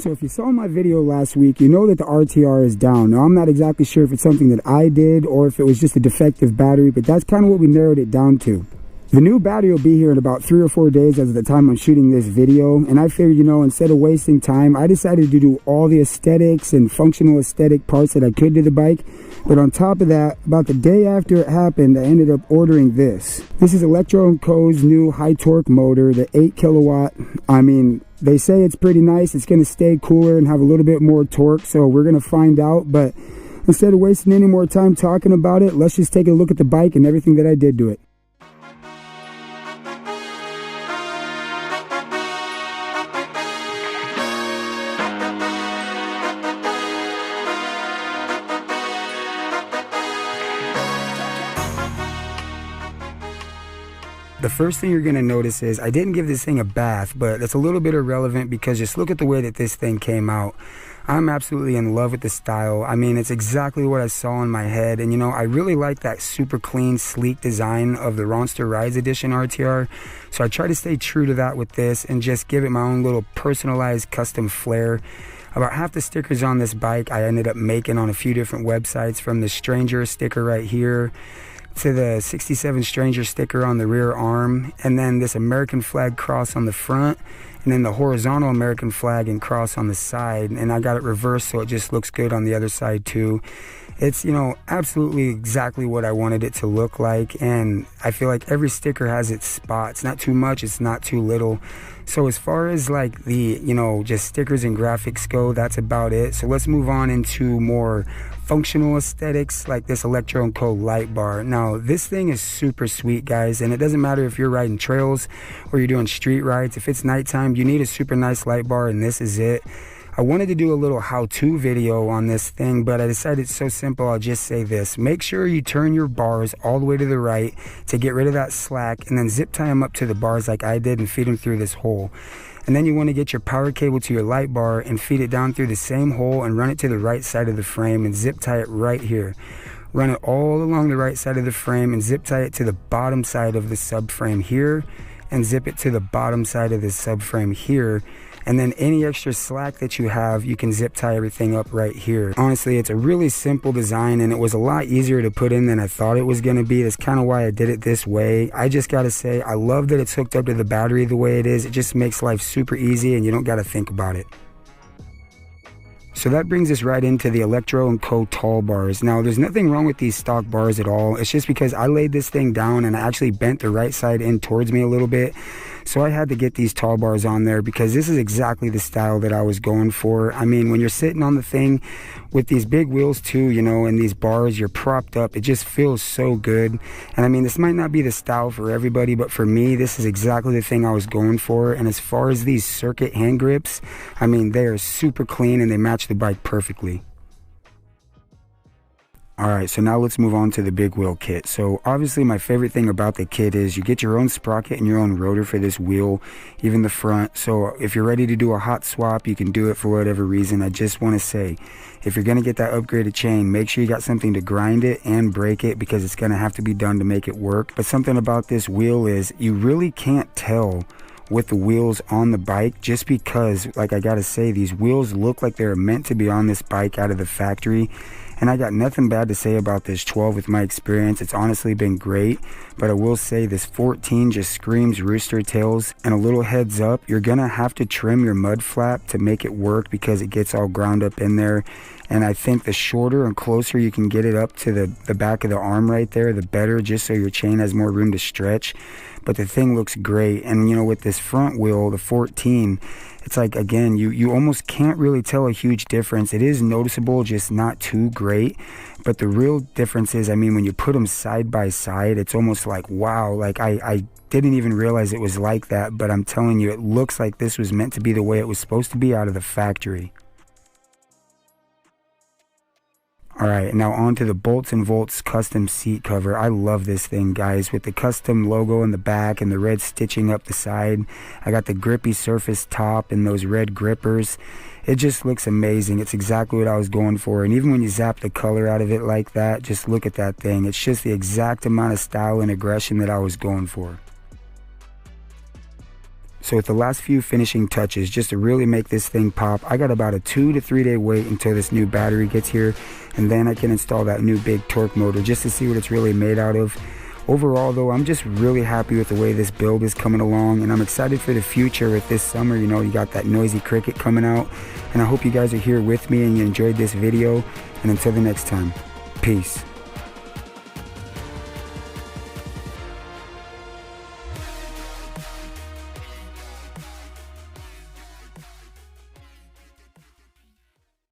So if you saw my video last week, you know that the RTR is down. Now I'm not exactly sure if it's something that I did or if it was just a defective battery, but that's kind of what we narrowed it down to. The new battery will be here in about 3 or 4 days as of the time I'm shooting this video, and I figured, you know, instead of wasting time, I decided to do all the aesthetics and functional aesthetic parts that I could to the bike. But on top of that, about the day after it happened, I ended up ordering this. This is Electro Co's new high torque motor, the 8 kilowatt. I mean, they say it's pretty nice. It's going to stay cooler and have a little bit more torque, so we're going to find out. But instead of wasting any more time talking about it, let's just take a look at the bike and everything that I did to it. The first thing you're going to notice is I didn't give this thing a bath, but it's a little bit irrelevant because just look at the way that this thing came out. I'm absolutely in love with the style. I mean, it's exactly what I saw in my head. And, you know, I really like that super clean, sleek design of the Ronster Rides Edition RTR. So I try to stay true to that with this and just give it my own little personalized custom flair. About half the stickers on this bike I ended up making on a few different websites, from the Stranger sticker right here to the 67 Stranger sticker on the rear arm, and then this American flag cross on the front, and then the horizontal American flag and cross on the side. And I got it reversed so it just looks good on the other side too. It's, you know, absolutely exactly what I wanted it to look like, and I feel like every sticker has its spot. It's not too much, it's not too little. So as far as like the, you know, just stickers and graphics go, that's about it. So let's move on into more functional aesthetics, like this Electro Co light bar. Now this thing is super sweet, guys, and it doesn't matter if you're riding trails or you're doing street rides. If it's nighttime, you need a super nice light bar, and this is it. I wanted to do a little how-to video on this thing, but I decided it's so simple, I'll just say this. Make sure you turn your bars all the way to the right to get rid of that slack, and then zip tie them up to the bars like I did and feed them through this hole. And then you want to get your power cable to your light bar and feed it down through the same hole and run it to the right side of the frame and zip tie it right here. Run it all along the right side of the frame and zip tie it to the bottom side of the subframe here, and zip it to the bottom side of the subframe here. And then any extra slack that you have, you can zip tie everything up right here. Honestly, it's a really simple design, and it was a lot easier to put in than I thought it was going to be. That's kind of why I did it this way. I just got to say, I love that it's hooked up to the battery the way it is. It just makes life super easy, and you don't got to think about it. So that brings us right into the Electro Co tall bars. Now, there's nothing wrong with these stock bars at all. It's just because I laid this thing down and I actually bent the right side in towards me a little bit. So I had to get these tall bars on there because this is exactly the style that I was going for. I mean, when you're sitting on the thing with these big wheels too, you know, and these bars, you're propped up. It just feels so good. And I mean, this might not be the style for everybody, but for me, this is exactly the thing I was going for. And as far as these circuit hand grips, I mean, they are super clean and they match the bike perfectly. Alright, so now let's move on to the big wheel kit. So obviously my favorite thing about the kit is you get your own sprocket and your own rotor for this wheel, even the front. So if you're ready to do a hot swap, you can do it for whatever reason. I just want to say, if you're going to get that upgraded chain, make sure you got something to grind it and break it, because it's going to have to be done to make it work. But something about this wheel is you really can't tell with the wheels on the bike, just because, like, I gotta say, these wheels look like they're meant to be on this bike out of the factory. And I got nothing bad to say about this 12 with my experience. It's honestly been great, but I will say this 14 just screams rooster tails. And a little heads up, you're gonna have to trim your mud flap to make it work because it gets all ground up in there. And I think the shorter and closer you can get it up to the back of the arm right there, the better, just so your chain has more room to stretch. But the thing looks great. And you know, with this front wheel, the 14, it's like, again, you almost can't really tell a huge difference. It is noticeable, just not too great. But the real difference is, I mean, when you put them side by side, it's almost like, wow, like I didn't even realize it was like that. But I'm telling you, it looks like this was meant to be the way it was supposed to be out of the factory. Alright, now on to the Bolts and Volts custom seat cover. I love this thing, guys, with the custom logo in the back and the red stitching up the side. I got the grippy surface top and those red grippers. It just looks amazing. It's exactly what I was going for. And even when you zap the color out of it like that, just look at that thing. It's just the exact amount of style and aggression that I was going for. So with the last few finishing touches, just to really make this thing pop, I got about a 2 to 3 day wait until this new battery gets here, and then I can install that new big torque motor just to see what it's really made out of. Overall though, I'm just really happy with the way this build is coming along, and I'm excited for the future with this summer. You know, you got that noisy cricket coming out, and I hope you guys are here with me and you enjoyed this video. And until the next time, peace.